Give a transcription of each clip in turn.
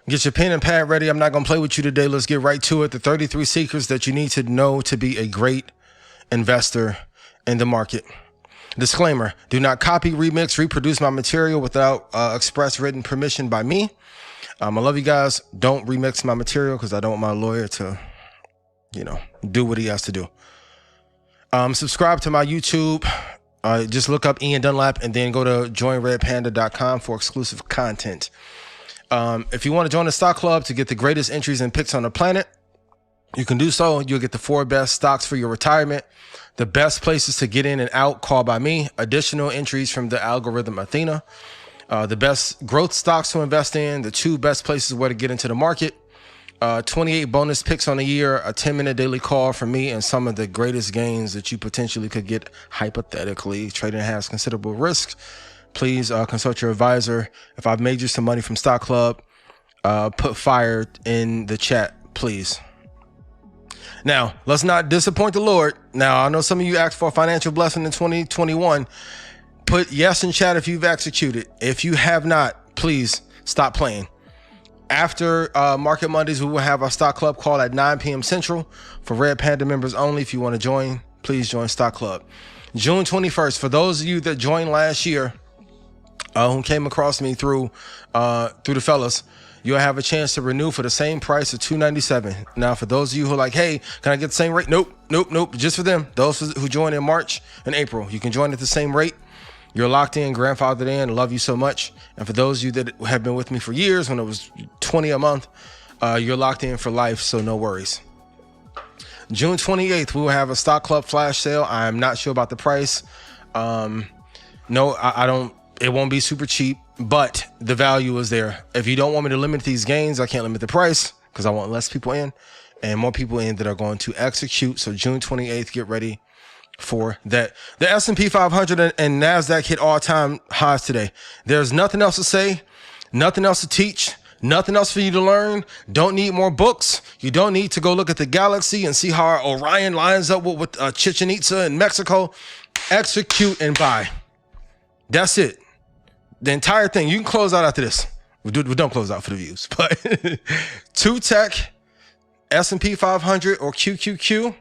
Get your pen and pad ready. I'm not going to play with you today. Let's get right to it. The 33 secrets that you need to know to be a great investor in the market. Disclaimer, do not copy, remix, reproduce my material without express written permission by me. I love you guys. Don't remix my material because I don't want my lawyer to, do what he has to do. Subscribe to my YouTube. Just look up Ian Dunlap and then go to joinredpanda.com for exclusive content. If you want to join the stock club to get the greatest entries and picks on the planet, you can do so. You'll get the 4 best stocks for your retirement, the best places to get in and out, called by me, additional entries from the algorithm Athena, the best growth stocks to invest in, the 2 best places where to get into the market, 28 bonus picks on the year, a 10-minute daily call from me, and some of the greatest gains that you potentially could get hypothetically. Trading has considerable risks. Please consult your advisor. If I've made you some money from Stock Club, put fire in the chat, please. Now, let's not disappoint the Lord. Now, I know some of you asked for a financial blessing in 2021. Put yes in chat if you've executed. If you have not, please stop playing. After Market Mondays, we will have our Stock Club call at 9 p.m. Central for Red Panda members only. If you want to join, please join Stock Club. June 21st, for those of you that joined last year, who came across me through the fellas, you'll have a chance to renew for the same price of $297. Now, for those of you who are like, hey, can I get the same rate? Nope. Just for them, those who joined in March and April, you can join at the same rate. You're locked in, grandfathered in, love you so much. And for those of you that have been with me for years, when it was $20 a month, you're locked in for life, so no worries. June 28th, we will have a Stock Club flash sale. I'm not sure about the price. No, I don't. It won't be super cheap, but the value is there. If you don't want me to limit these gains, I can't limit the price because I want less people in and more people in that are going to execute. So June 28th, get ready for that. The S&P 500 and NASDAQ hit all-time highs today. There's nothing else to say, nothing else to teach, nothing else for you to learn. Don't need more books. You don't need to go look at the galaxy and see how Orion lines up with Chichen Itza in Mexico. Execute and buy. That's it. The entire thing. You can close out after this. We don't close out for the views, but 2 tech, S&P 500 or QQQ,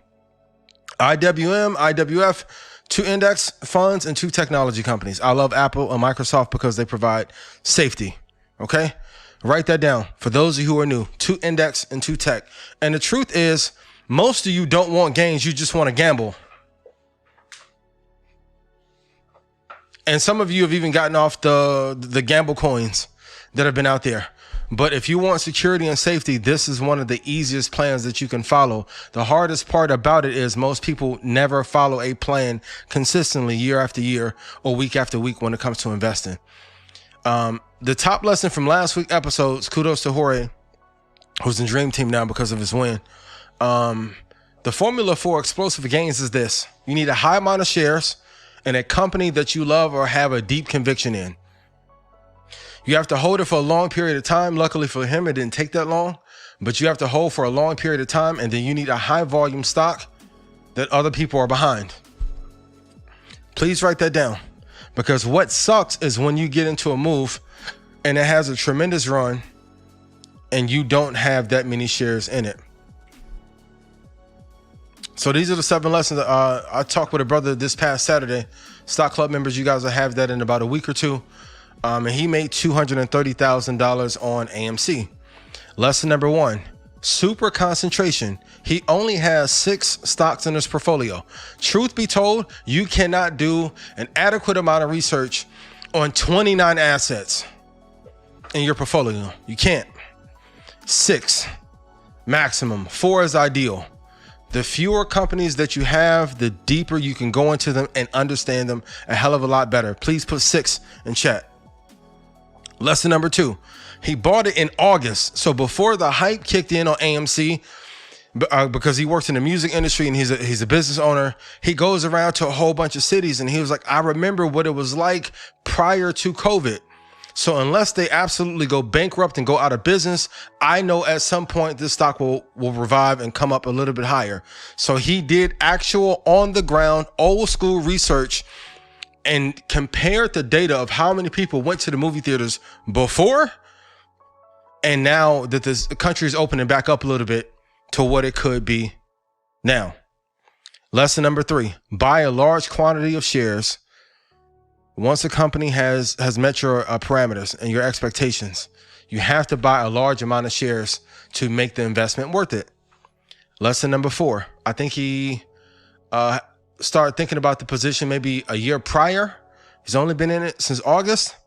IWM, IWF, 2 index funds, and 2 technology companies. I love Apple and Microsoft because they provide safety. Okay? Write that down. For those of you who are new, 2 index and 2 tech. And the truth is, most of you don't want gains. You just want to gamble. And some of you have even gotten off the gamble coins that have been out there. But if you want security and safety, this is one of the easiest plans that you can follow. The hardest part about it is most people never follow a plan consistently year after year or week after week when it comes to investing. The top lesson from last week's episodes, kudos to Jorge, who's in Dream Team now because of his win. The formula for explosive gains is this. You need a high amount of shares in a company that you love or have a deep conviction in. You have to hold it for a long period of time. Luckily for him, it didn't take that long, but you have to hold for a long period of time, and then you need a high volume stock that other people are behind. Please write that down, because what sucks is when you get into a move and it has a tremendous run and you don't have that many shares in it. So these are the 7 lessons. I talked with a brother this past Saturday. Stock Club members, you guys will have that in about a week or two. And he made $230,000 on AMC. Lesson number 1, super concentration. He only has 6 stocks in his portfolio. Truth be told, you cannot do an adequate amount of research on 29 assets in your portfolio. You can't. 6 maximum. 4 is ideal. The fewer companies that you have, the deeper you can go into them and understand them a hell of a lot better. Please put 6 in chat. Lesson number 2, he bought it in August. So before the hype kicked in on AMC, because he works in the music industry and he's a business owner, he goes around to a whole bunch of cities and he was like, I remember what it was like prior to COVID. So unless they absolutely go bankrupt and go out of business, I know at some point this stock will revive and come up a little bit higher. So he did actual on the ground, old school research and compared the data of how many people went to the movie theaters before And now that this country is opening back up a little bit to what it could be now. Lesson number 3, buy a large quantity of shares. Once a company has met your parameters and your expectations, you have to buy a large amount of shares to make the investment worth it. Lesson number 4, I think he started thinking about the position maybe a year prior. He's only been in it since August,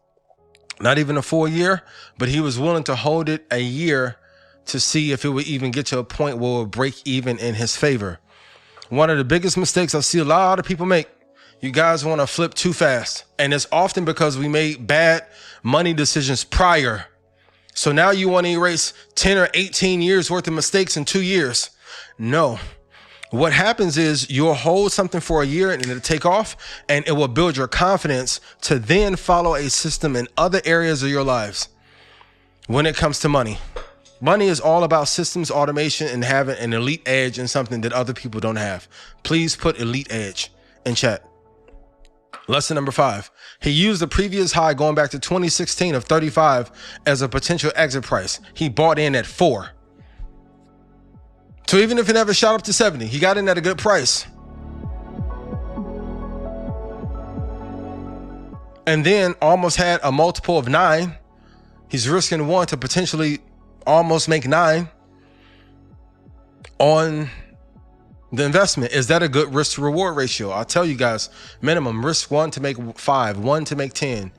not even a full year, but he was willing to hold it a year to see if it would even get to a point where it would break even in his favor. One of the biggest mistakes I see a lot of people make, you guys want to flip too fast. And it's often because we made bad money decisions prior. So now you want to erase 10 or 18 years worth of mistakes in 2 years. No. What happens is you'll hold something for a year and it'll take off, and it will build your confidence to then follow a system in other areas of your lives. When it comes to money, money is all about systems, automation, and having an elite edge in something that other people don't have. Please put elite edge in chat. Lesson number 5, he used the previous high going back to 2016 of 35 as a potential exit price. He bought in at 4. So even if it never shot up to 70, he got in at a good price. And then almost had a multiple of 9. He's risking 1 to potentially almost make 9 on the investment. Is that a good risk to reward ratio? I'll tell you guys, minimum risk 1 to make 5, 1 to make 10,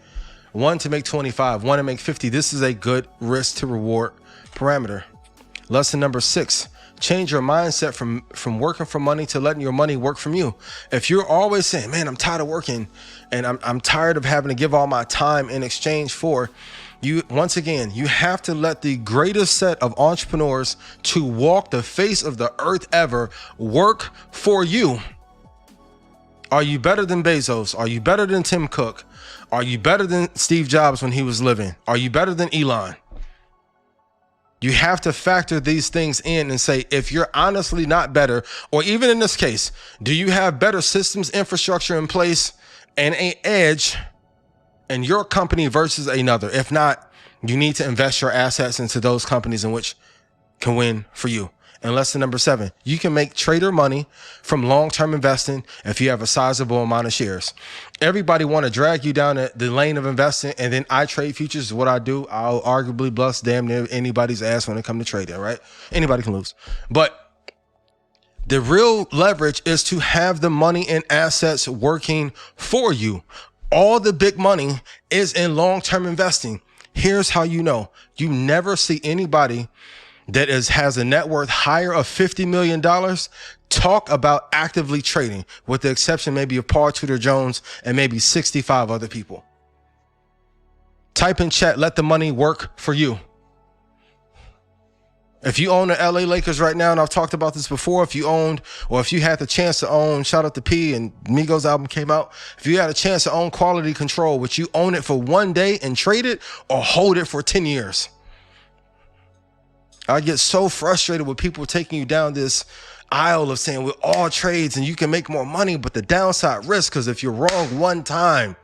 1 to make 25, 1 to make 50. This is a good risk to reward parameter. Lesson number 6, change your mindset from working for money to letting your money work from you. If you're always saying, man, I'm tired of working and I'm tired of having to give all my time in exchange for you, once again, you have to let the greatest set of entrepreneurs to walk the face of the earth ever work for you. Are you better than Bezos? Are you better than Tim Cook? Are you better than Steve Jobs when he was living? Are you better than Elon? You have to factor these things in and say, if you're honestly not better, or even in this case, do you have better systems, infrastructure in place and an edge in your company versus another? If not, you need to invest your assets into those companies in which can win for you. And lesson number 7, you can make trader money from long-term investing if you have a sizable amount of shares. Everybody want to drag you down the lane of investing, and then I trade futures is what I do. I'll arguably bust damn near anybody's ass when it comes to trading, right? Anybody can lose. But the real leverage is to have the money and assets working for you. All the big money is in long-term investing. Here's how you know. You never see anybody that has a net worth higher of $50 million talk about actively trading, with the exception maybe of Paul Tudor Jones and maybe 65 other people. Type in chat, let the money work for you. If you own the LA Lakers right now, and I've talked about this before, if you owned, or if you had the chance to own, shout out to P and Migos album came out. If you had a chance to own Quality Control, would you own it for one day and trade it, or hold it for 10 years? I get so frustrated with people taking you down this aisle of saying we're all trades and you can make more money, but the downside risk, because if you're wrong one time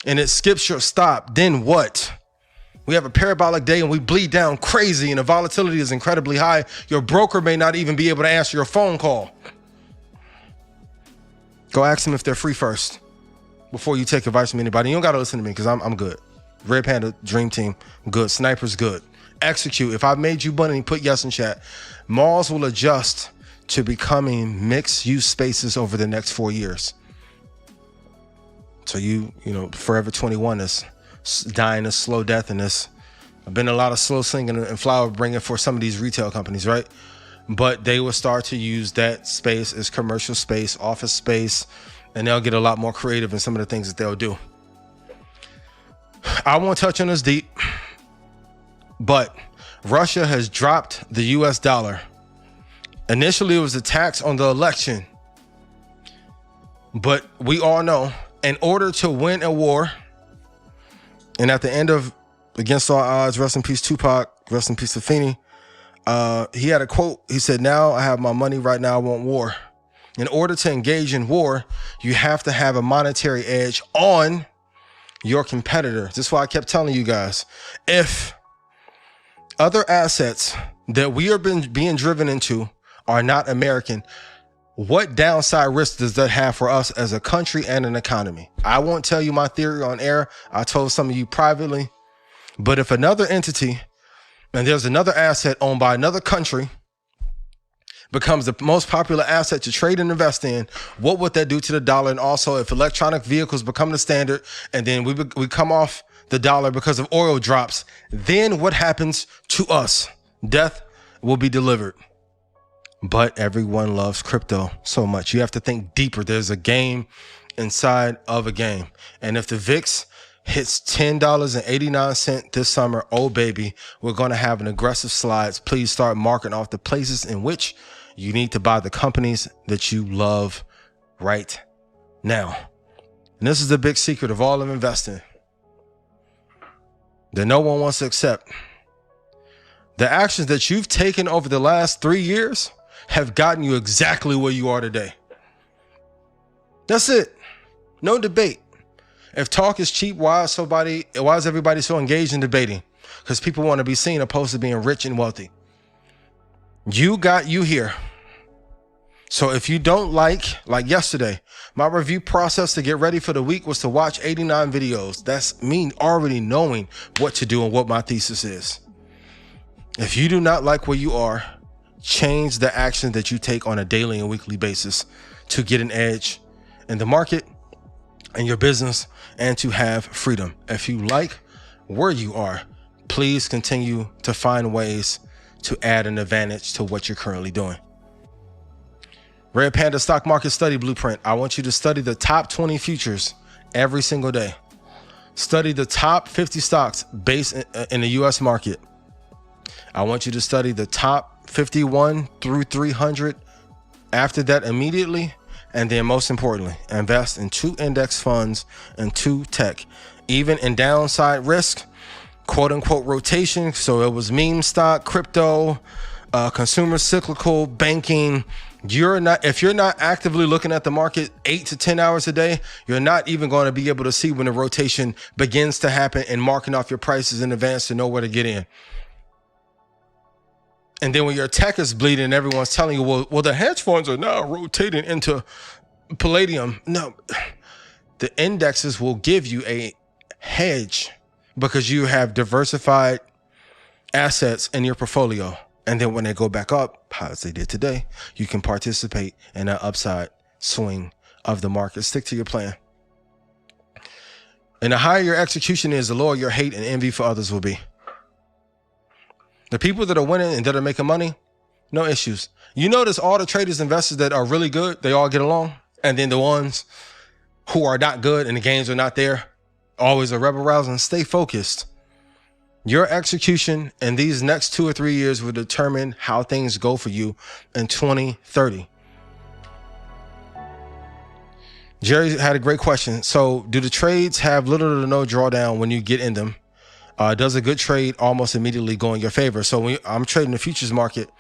and it skips your stop, then what? We have a parabolic day and we bleed down crazy and the volatility is incredibly high. Your broker may not even be able to answer your phone call. Go ask them if they're free first before you take advice from anybody. You don't got to listen to me because I'm good. Red Panda, Dream Team, good. Sniper's good. Execute. If I've made you money, put yes in chat. Malls will adjust to becoming mixed use spaces over the next 4 years. So you know, Forever 21 is dying a slow death in this. I've been a lot of slow singing and flower bringing for some of these retail companies, right? But they will start to use that space as commercial space, office space, and they'll get a lot more creative in some of the things that they'll do. I won't touch on this deep, but Russia has dropped the US dollar. Initially, it was a tax on the election. But we all know, in order to win a war, and at the end of Against All Odds, rest in peace Tupac, rest in peace Afeni, he had a quote. He said, now I have my money, right now I want war. In order to engage in war, you have to have a monetary edge on your competitor. This is why I kept telling you guys, if Other assets that we are being driven into are not American. What downside risk does that have for us as a country and an economy? I won't tell you my theory on air. I told some of you privately. But if another entity and there's another asset owned by another country becomes the most popular asset to trade and invest in, what would that do to the dollar? And also, if electronic vehicles become the standard and then we come off the dollar because of oil drops, then what happens to us? Death will be delivered. But everyone loves crypto so much. You have to think deeper. There's a game inside of a game. And if the VIX hits $10.89 this summer, oh baby, we're going to have an aggressive slides. Please start marking off the places in which you need to buy the companies that you love right now. And this is the big secret of all of investing that no one wants to accept. The actions that you've taken over the last 3 years have gotten you exactly where you are today. That's it. No debate. If talk is cheap, why is everybody so engaged in debating? Because people want to be seen opposed to being rich and wealthy. You got you here. So if you don't like yesterday, my review process to get ready for the week was to watch 89 videos. That's me already knowing what to do and what my thesis is. If you do not like where you are, change the action that you take on a daily and weekly basis to get an edge in the market and your business and to have freedom. If you like where you are, please continue to find ways to add an advantage to what you're currently doing. Red Panda Stock Market Study Blueprint. I want you to study the top 20 futures every single day. Study the top 50 stocks based in the US market. I want you to study the top 51 through 300 after that immediately. And then most importantly, invest in 2 index funds and 2 tech. Even in downside risk, quote unquote rotation. So it was meme stock, crypto, consumer cyclical, banking. If you're not actively looking at the market 8 to 10 hours a day, you're not even going to be able to see when the rotation begins to happen and marking off your prices in advance to know where to get in. And then when your tech is bleeding, everyone's telling you, well, the hedge funds are now rotating into palladium. No, the indexes will give you a hedge because you have diversified assets in your portfolio. And then when they go back up, as they did today, you can participate in an upside swing of the market. Stick to your plan. And the higher your execution is, the lower your hate and envy for others will be. The people that are winning and that are making money, no issues. You notice all the traders, investors that are really good, they all get along. And then the ones who are not good and the gains are not there, always a rebel rousing. Stay focused. Your execution in these next 2 or 3 years will determine how things go for you in 2030. Jerry had a great question. So do the trades have little to no drawdown when you get in them? Does a good trade almost immediately go in your favor? So when I'm trading the futures market,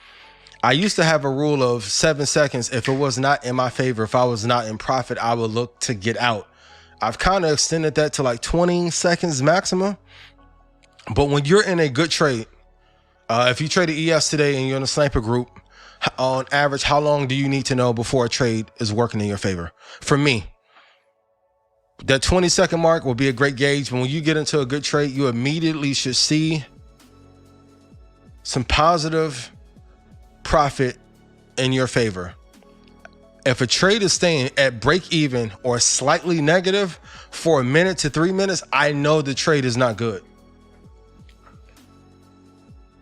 I used to have a rule of 7 seconds. If it was not in my favor, if I was not in profit, I would look to get out. I've kind of extended that to like 20 seconds maximum. But when you're in a good trade, if you traded ES today and you're in a sniper group, on average, how long do you need to know before a trade is working in your favor? For me, that 20-second mark will be a great gauge. When you get into a good trade, you immediately should see some positive profit in your favor. If a trade is staying at break even or slightly negative for a minute to 3 minutes, I know the trade is not good.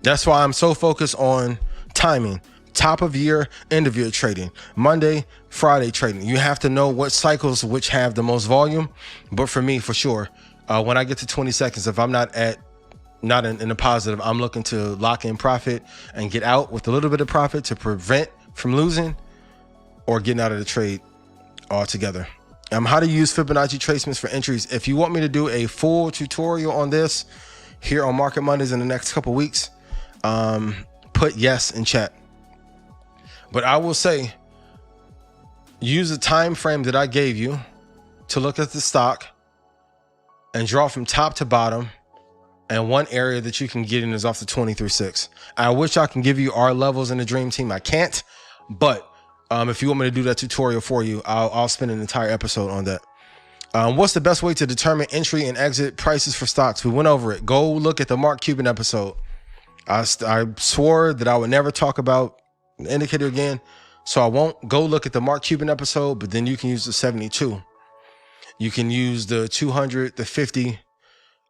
That's why I'm so focused on timing. Top of year, end of year trading, Monday, Friday trading. You have to know what cycles which have the most volume. But for me, for sure, when I get to 20 seconds, if I'm not in the positive, I'm looking to lock in profit and get out with a little bit of profit to prevent from losing or getting out of the trade altogether. How to use Fibonacci tracements for entries. If you want me to do a full tutorial on this here on Market Mondays in the next couple weeks, put yes in chat. But I will say, use the time frame that I gave you to look at the stock and draw from top to bottom And one area that you can get in is off the 23.6. I wish I can give you our levels in the dream team. I can't, but if you want me to do that tutorial for you, I'll spend an entire episode on that. What's the best way to determine entry and exit prices for stocks? We went over it. Go look at the Mark Cuban episode. I swore that I would never talk about the indicator again, so I won't. Go look at the Mark Cuban episode, but then you can use the 72. You can use the 200, the 50. You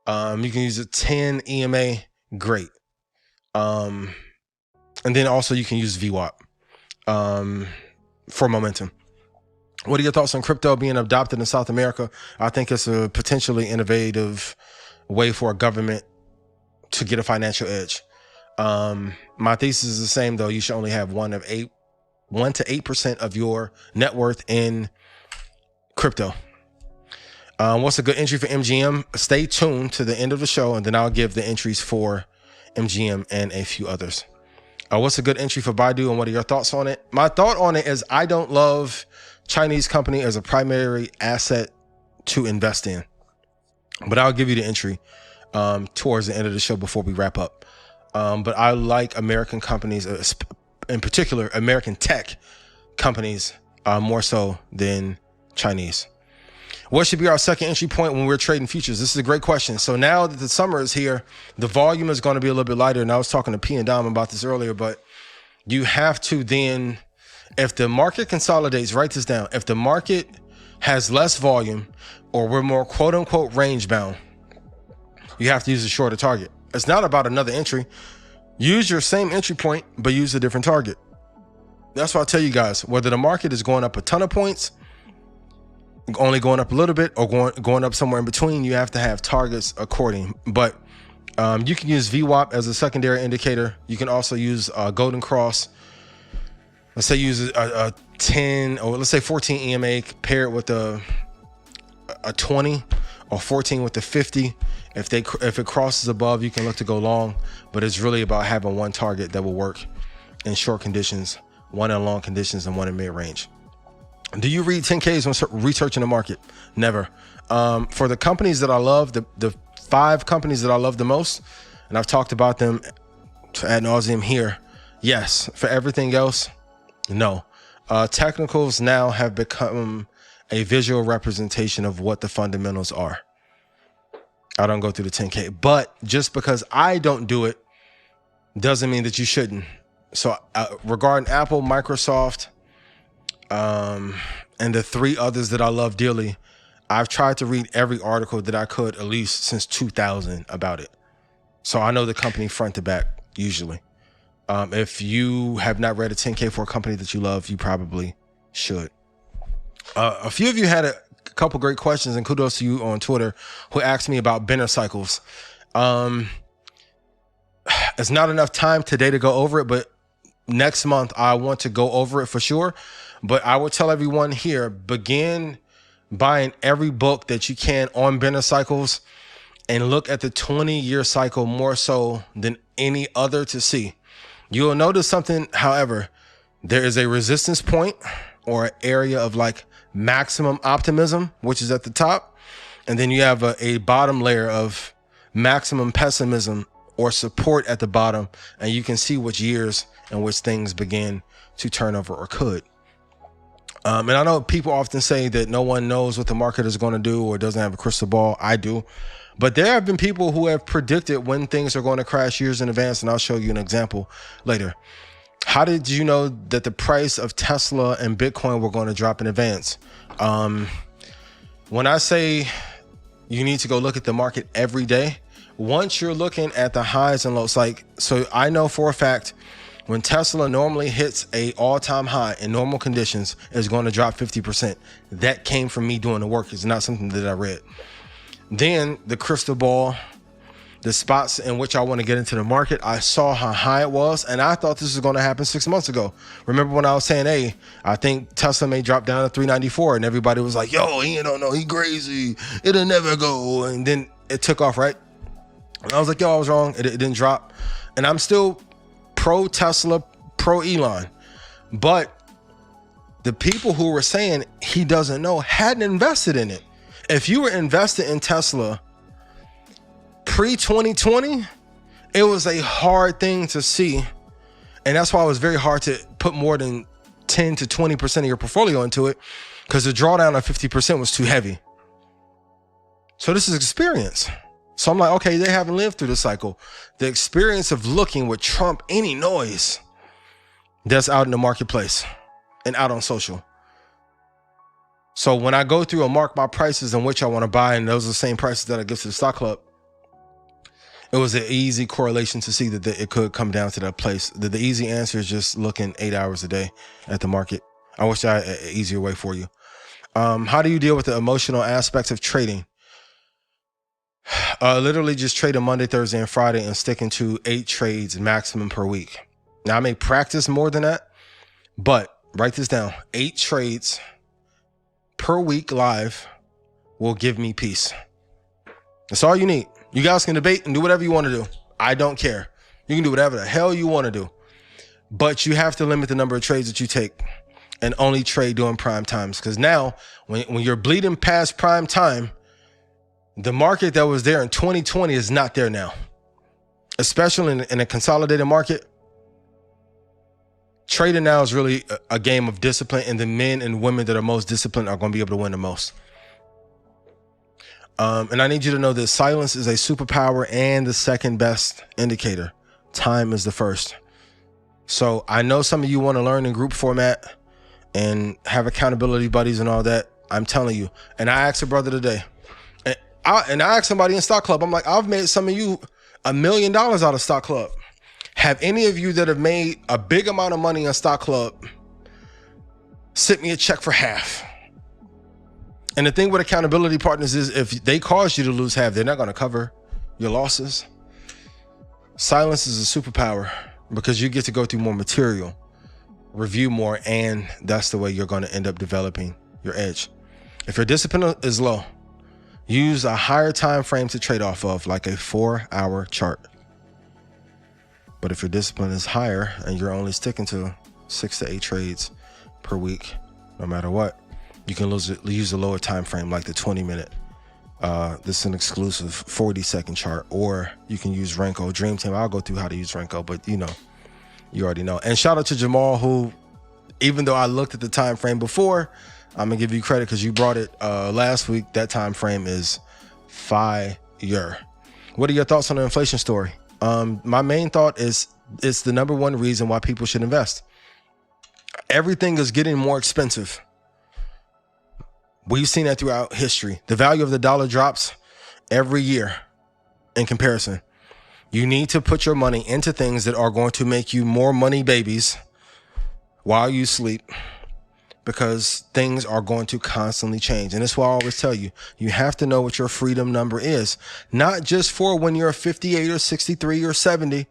can use the 10 EMA. Great. And then also you can use VWAP for momentum. What are your thoughts on crypto being adopted in South America? I think it's a potentially innovative way for a government to get a financial edge. My thesis is the same, though. You should only have 1 to 8% of your net worth in crypto. What's a good entry for MGM? Stay tuned to the end of the show, and then I'll give the entries for MGM and a few others. What's a good entry for Baidu, and what are your thoughts on it? My thought on it is I don't love Chinese company as a primary asset to invest in, but I'll give you the entry towards the end of the show before we wrap up. But I like American companies, in particular American tech companies, more so than Chinese. What should be our second entry point when we're trading futures? This is a great question. So now that the summer is here, the volume is going to be a little bit lighter. And I was talking to P and Dom about this earlier, but you have to then, if the market consolidates, write this down. If the market has less volume, or we're more quote unquote range bound, you have to use a shorter target. It's not about another entry. Use your same entry point, but use a different target. That's why I tell you guys, whether the market is going up a ton of points, only going up a little bit, or going up somewhere in between, you have to have targets according. But you can use VWAP as a secondary indicator. You can also use Golden Cross. Let's say use a 10, or let's say 14 EMA, pair it with a 20, or 14 with the 50. If it crosses above, you can look to go long, but it's really about having one target that will work in short conditions, one in long conditions, and one in mid range. Do you read 10Ks when researching the market? Never. For the companies that I love, the 5 companies that I love the most, and I've talked about them ad nauseum here, yes. For everything else, no. Technicals now have become a visual representation of what the fundamentals are. I don't go through the 10K, but just because I don't do it doesn't mean that you shouldn't. So regarding Apple, Microsoft, and the 3 others that I love dearly, I've tried to read every article that I could, at least since 2000, about it. So I know the company front to back, usually. If you have not read a 10K for a company that you love, you probably should. A few of you had a couple great questions, and kudos to you on Twitter, who asked me about Benner cycles. It's not enough time today to go over it, but next month I want to go over it for sure. But I would tell everyone here, begin buying every book that you can on Benner cycles, and look at the 20-year cycle more so than any other to see. You'll notice something, however, there is a resistance point, or an area of like maximum optimism, which is at the top. And then you have a bottom layer of maximum pessimism or support at the bottom. And you can see which years in which things begin to turn over, or could. And I know people often say that no one knows what the market is going to do or doesn't have a crystal ball. I do. But there have been people who have predicted when things are going to crash years in advance. And I'll show you an example later. How did you know that the price of Tesla and Bitcoin were going to drop in advance? When I say you need to go look at the market every day, once you're looking at the highs and lows, so I know for a fact, when Tesla normally hits a all-time high in normal conditions, it's going to drop 50%. That came from me doing the work. It's not something that I read. Then the crystal ball, the spots in which I want to get into the market, I saw how high it was, and I thought this was going to happen 6 months ago. Remember when I was saying, hey, I think Tesla may drop down to 394, and everybody was like, yo, he don't know, he crazy, it'll never go. And then it took off, right? And I was like, yo, I was wrong. It didn't drop. And I'm still pro Tesla, pro Elon. But the people who were saying he doesn't know hadn't invested in it. If you were invested in Tesla Pre-2020, it was a hard thing to see. And that's why it was very hard to put more than 10 to 20% of your portfolio into it, because the drawdown of 50% was too heavy. So this is experience. So I'm like, okay, they haven't lived through the cycle. The experience of looking would trump any noise that's out in the marketplace and out on social. So when I go through and mark my prices in which I want to buy, and those are the same prices that I give to the stock club, it was an easy correlation to see that it could come down to that place. The easy answer is just looking 8 hours a day at the market. I wish I had an easier way for you. How do you deal with the emotional aspects of trading? Literally just trading Monday, Thursday, and Friday and sticking to 8 trades maximum per week. Now, I may practice more than that, but write this down. 8 trades per week live will give me peace. That's all you need. You guys can debate and do whatever you want to do. I don't care. You can do whatever the hell you want to do. But you have to limit the number of trades that you take and only trade during prime times. Because now, when you're bleeding past prime time, the market that was there in 2020 is not there now. Especially in a consolidated market. Trading now is really a game of discipline, and the men and women that are most disciplined are going to be able to win the most. And I need you to know that silence is a superpower and the second best indicator. Time is the first. So I know some of you want to learn in group format and have accountability buddies and all that. I'm telling you. And I asked a brother today, and I asked somebody in Stock Club, I'm like, I've made some of you $1 million out of Stock Club. Have any of you that have made a big amount of money in Stock Club sent me a check for half? And the thing with accountability partners is if they cause you to lose half, they're not going to cover your losses. Silence is a superpower because you get to go through more material, review more, and that's the way you're going to end up developing your edge. If your discipline is low, use a higher time frame to trade off of, like a 4-hour chart. But if your discipline is higher and you're only sticking to 6 to 8 trades per week, no matter what, you can use a lower time frame, like the 20-minute. This is an exclusive 40-second chart, or you can use Renko Dream Team. I'll go through how to use Renko, but you already know. And shout out to Jamal, who, even though I looked at the time frame before, I'm gonna give you credit because you brought it last week. That time frame is fire. What are your thoughts on the inflation story? My main thought is it's the number one reason why people should invest. Everything is getting more expensive. We've seen that throughout history. The value of the dollar drops every year in comparison. You need to put your money into things that are going to make you more money babies while you sleep, because things are going to constantly change. And that's why I always tell you, you have to know what your freedom number is, not just for when you're 58 or 63 or 70,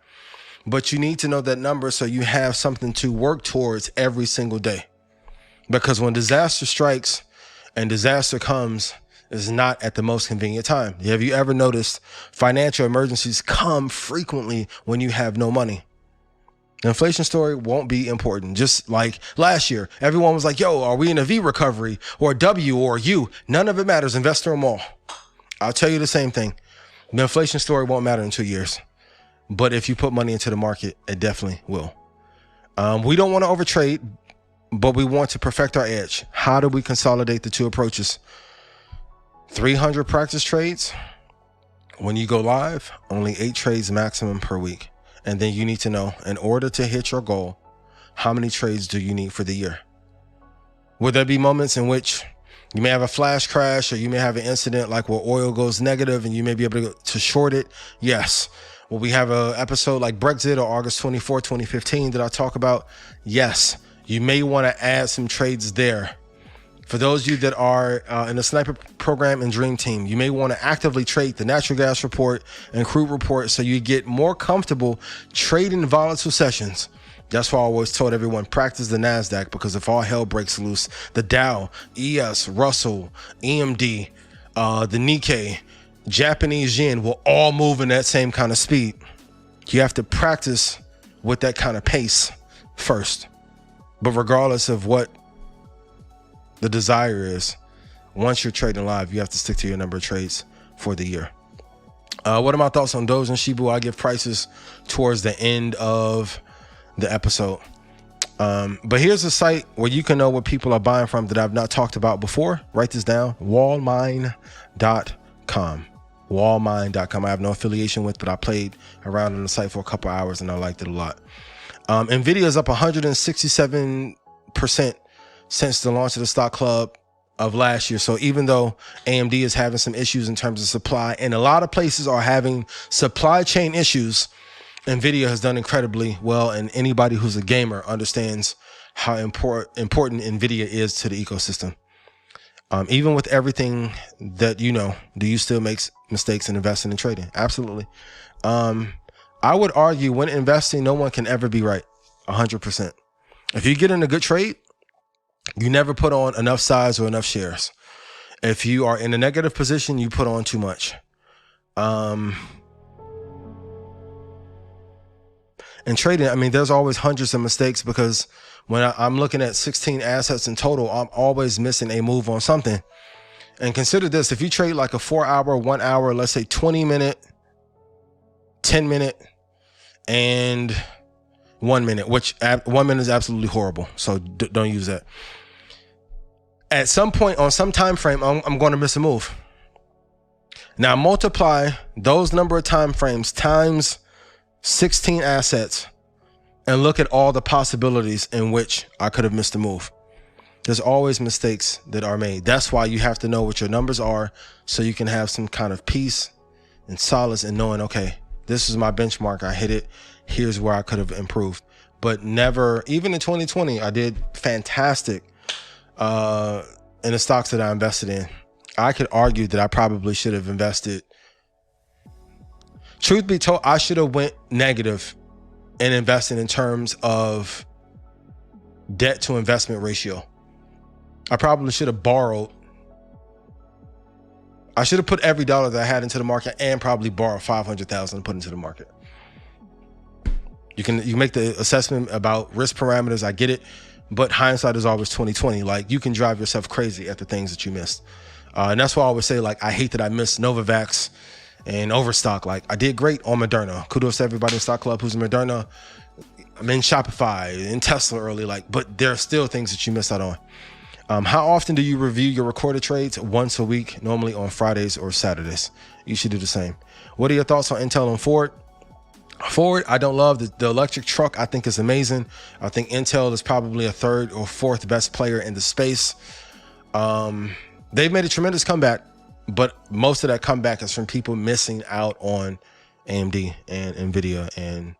but you need to know that number so you have something to work towards every single day. Because when disaster strikes, and disaster comes, is not at the most convenient time. Have you ever noticed financial emergencies come frequently when you have no money? The inflation story won't be important. Just like last year, everyone was like, yo, are we in a V recovery or W or U? None of it matters. Invest in them all. I'll tell you the same thing. The inflation story won't matter in 2 years. But if you put money into the market, it definitely will. We don't want to overtrade, but we want to perfect our edge. How do we consolidate the two approaches? 300 practice trades. When you go live, only 8 trades maximum per week. And then you need to know, in order to hit your goal, how many trades do you need for the year? Will there be moments in which you may have a flash crash, or you may have an incident like where oil goes negative and you may be able to short it? Yes. Will we have an episode like Brexit or August 24, 2015 that I talk about? Yes. You may want to add some trades there. For those of you that are in the sniper program and dream team, you may want to actively trade the natural gas report and crude report so you get more comfortable trading volatile sessions. That's why I always told everyone, practice the NASDAQ, because if all hell breaks loose, the Dow, ES, Russell, EMD, the Nikkei, Japanese yen will all move in that same kind of speed. You have to practice with that kind of pace first. But regardless of what the desire is, once you're trading live, you have to stick to your number of trades for the year. What are my thoughts on Doge and Shibu? I give prices towards the end of the episode. But here's a site where you can know what people are buying from that I've not talked about before. Write this down, wallmine.com. Wallmine.com. I have no affiliation with, but I played around on the site for a couple hours and I liked it a lot. Nvidia is up 167% since the launch of the stock club of last year. So even though AMD is having some issues in terms of supply, and a lot of places are having supply chain issues, Nvidia has done incredibly well, and anybody who's a gamer understands how important Nvidia is to the ecosystem. Even with everything that you know, do you still make mistakes in investing and trading? Absolutely. I would argue when investing, no one can ever be right 100%. If you get in a good trade, you never put on enough size or enough shares. If you are in a negative position, you put on too much. In trading, I mean, there's always hundreds of mistakes because when I'm looking at 16 assets in total, I'm always missing a move on something. And consider this, if you trade like a 4 hour, 1 hour, let's say 20 minute, 10 minute, and 1 minute, which 1 minute is absolutely horrible. So don't use that. At some point on some time frame, I'm going to miss a move. Now multiply those number of time frames times 16 assets and look at all the possibilities in which I could have missed a move. There's always mistakes that are made. That's why you have to know what your numbers are so you can have some kind of peace and solace in knowing, okay, this is my benchmark. I hit it. Here's where I could have improved. But never, even in 2020, I did fantastic in the stocks that I invested in. I could argue that I probably should have invested. Truth be told, I should have went negative in investing in terms of debt to investment ratio. I probably should have borrowed. I should have put every dollar that I had into the market and probably borrowed 500,000 and put into the market. You can make the assessment about risk parameters. I get it, but hindsight is always 2020. Like, you can drive yourself crazy at the things that you missed. And that's why I always say, like, I hate that I missed Novavax and Overstock. Like, I did great on Moderna. Kudos to everybody in Stock Club who's in Moderna. I'm in Shopify, in Tesla early, like, but there are still things that you missed out on. How often do you review your recorded trades? Once a week, normally on Fridays or Saturdays. You should do the same. What are your thoughts on Intel and Ford? Ford, I don't love the electric truck. I think is amazing. I think Intel is probably a third or fourth best player in the space. They've made a tremendous comeback, but most of that comeback is from people missing out on AMD and Nvidia and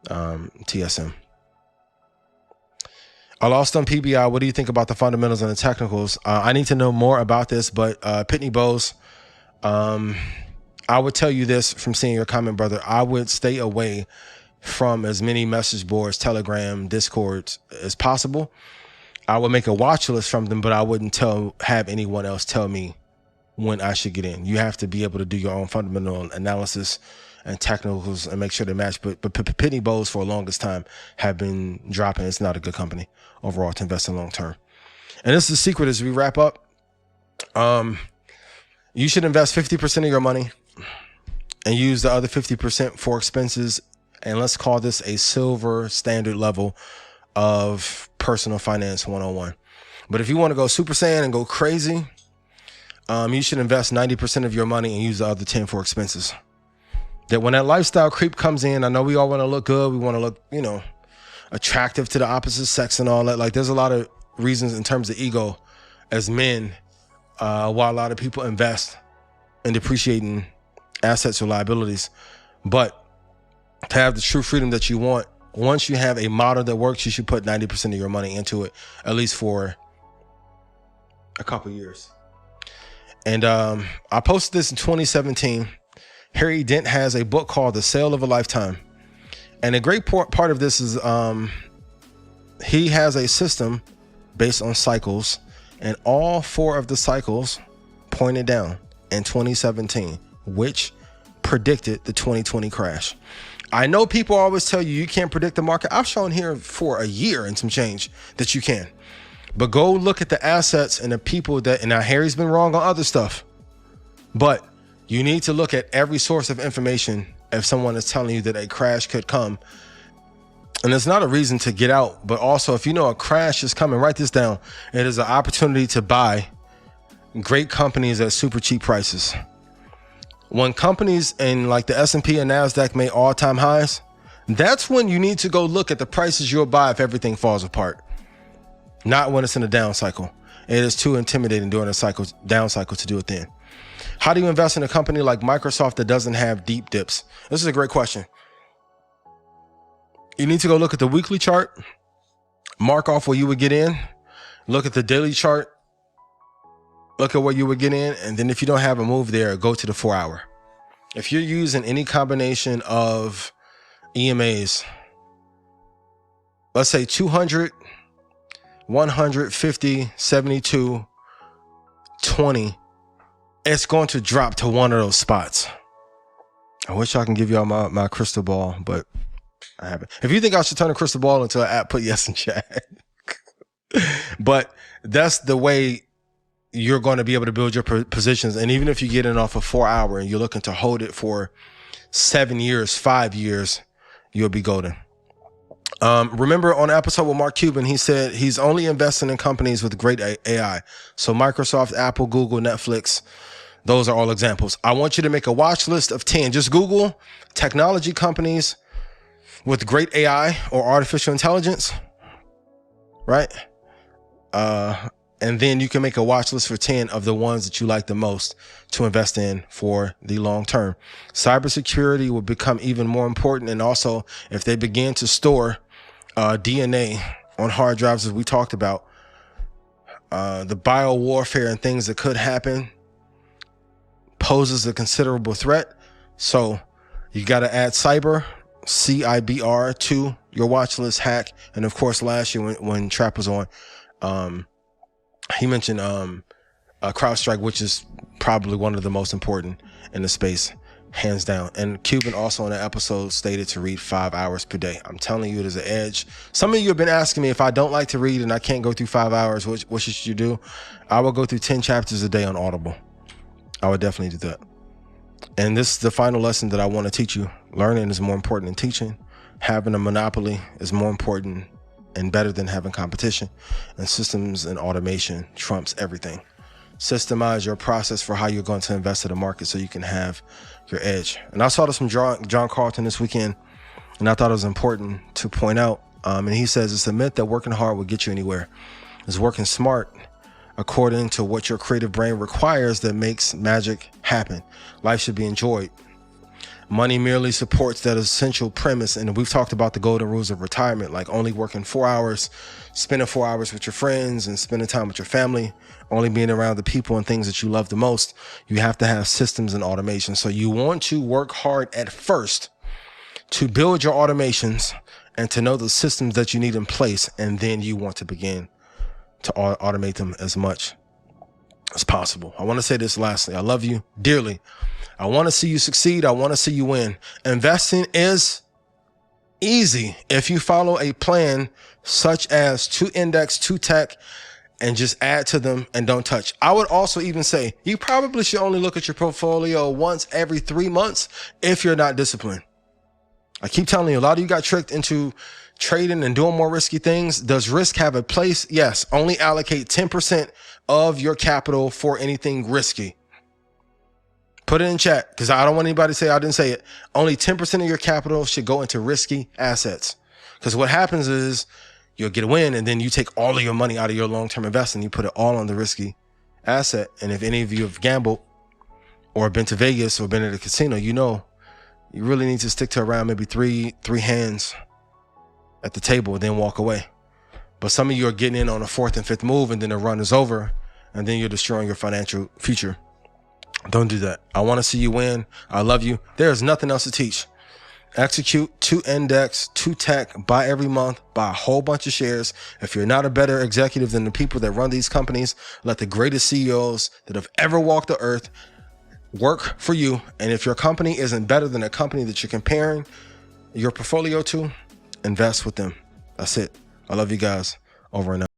TSM. I lost on PBI. What do you think about the fundamentals and the technicals? I need to know more about this, but Pitney Bowes, I would tell you this from seeing your comment, brother. I would stay away from as many message boards, Telegram, Discords as possible. I would make a watch list from them, but I wouldn't have anyone else tell me when I should get in. You have to be able to do your own fundamental analysis and technicals and make sure they match. But Pitney Bowes for the longest time have been dropping. It's not a good company overall to invest in long term. And this is the secret as we wrap up. You should invest 50% of your money and use the other 50% for expenses. And let's call this a silver standard level of personal finance 101. But if you want to go Super Saiyan and go crazy, you should invest 90% of your money and use the other 10 for expenses. That when that lifestyle creep comes in, I know we all want to look good. We want to look, attractive to the opposite sex and all that. Like, there's a lot of reasons in terms of ego as men, while a lot of people invest in depreciating assets or liabilities. But to have the true freedom that you want, once you have a model that works, you should put 90% of your money into it, at least for a couple years. And I posted this in 2017. Harry Dent has a book called The Sale of a Lifetime. And a great part of this is he has a system based on cycles, and all 4 of the cycles pointed down in 2017, which predicted the 2020 crash. I know people always tell you can't predict the market. I've shown here for a year and some change that you can. But go look at the assets and the people that, and now Harry's been wrong on other stuff, but You need to look at every source of information if someone is telling you that a crash could come. And it's not a reason to get out, but also if you know a crash is coming, write this down. It is an opportunity to buy great companies at super cheap prices. When companies in like the S&P and NASDAQ make all-time highs, that's when you need to go look at the prices you'll buy if everything falls apart. Not when it's in a down cycle. It is too intimidating during a down cycle to do it then. How do you invest in a company like Microsoft that doesn't have deep dips? This is a great question. You need to go look at the weekly chart, mark off where you would get in, look at the daily chart, look at where you would get in, and then if you don't have a move there, go to the 4 hour. If you're using any combination of EMAs, let's say 200, 150, 72, 20, it's going to drop to one of those spots. I wish I can give y'all my crystal ball, but I haven't. If you think I should turn a crystal ball into an app, put yes in chat. But that's the way you're going to be able to build your positions. And even if you get in off a 4 hour and you're looking to hold it for 7 years, 5 years, you'll be golden. Remember on the episode with Mark Cuban, he said he's only investing in companies with great AI. So Microsoft, Apple, Google, Netflix, those are all examples. I want you to make a watch list of 10. Just Google technology companies with great AI or artificial intelligence, right? And then you can make a watch list for 10 of the ones that you like the most to invest in for the long term. Cybersecurity will become even more important. And also, if they begin to store DNA on hard drives, as we talked about, the biowarfare and things that could happen poses a considerable threat. So you got to add cyber, CIBR, to your watch list. Hack. And of course, last year when Trap was on, he mentioned CrowdStrike, which is probably one of the most important in the space, hands down. And Cuban also in the episode stated to read 5 hours per day. I'm telling you, it is an edge. Some of you have been asking me if I don't like to read and I can't go through 5 hours, what should you do? I will go through 10 chapters a day on Audible. I would definitely do that. And this is the final lesson that I want to teach you. Learning is more important than teaching. Having a monopoly is more important and better than having competition. And systems and automation trumps everything. Systemize your process for how you're going to invest in the market so you can have your edge. And I saw this from John Carlton this weekend, and I thought it was important to point out. And he says it's a myth that working hard will get you anywhere. It's working smart according to what your creative brain requires that makes magic happen. Life should be enjoyed. Money merely supports that essential premise. And we've talked about the golden rules of retirement, like only working 4 hours, spending 4 hours with your friends and spending time with your family, only being around the people and things that you love the most. You have to have systems and automation. So you want to work hard at first to build your automations and to know the systems that you need in place. And then you want to begin to automate them as much as possible. I want to say this lastly. I love you dearly. I want to see you succeed. I want to see you win. Investing is easy if you follow a plan such as 2 index, 2 tech, and just add to them and don't touch. I would also even say you probably should only look at your portfolio once every 3 months if you're not disciplined. I keep telling you, a lot of you got tricked into trading and doing more risky things. Does risk have a place? Yes. Only allocate 10% of your capital for anything risky. Put it in chat because I don't want anybody to say I didn't say it. Only 10% of your capital should go into risky assets. Because what happens is you'll get a win and then you take all of your money out of your long-term investing. You put it all on the risky asset. And if any of you have gambled or been to Vegas or been at a casino, you know you really need to stick to around maybe three hands at the table and then walk away. But some of you are getting in on a 4th and 5th move and then the run is over and then you're destroying your financial future. Don't do that. I want to see you win. I love you. There is nothing else to teach. Execute 2 index, 2 tech, buy every month, buy a whole bunch of shares. If you're not a better executive than the people that run these companies, let the greatest CEOs that have ever walked the earth work for you. And if your company isn't better than a company that you're comparing your portfolio to, invest with them. That's it. I love you guys. Over and out.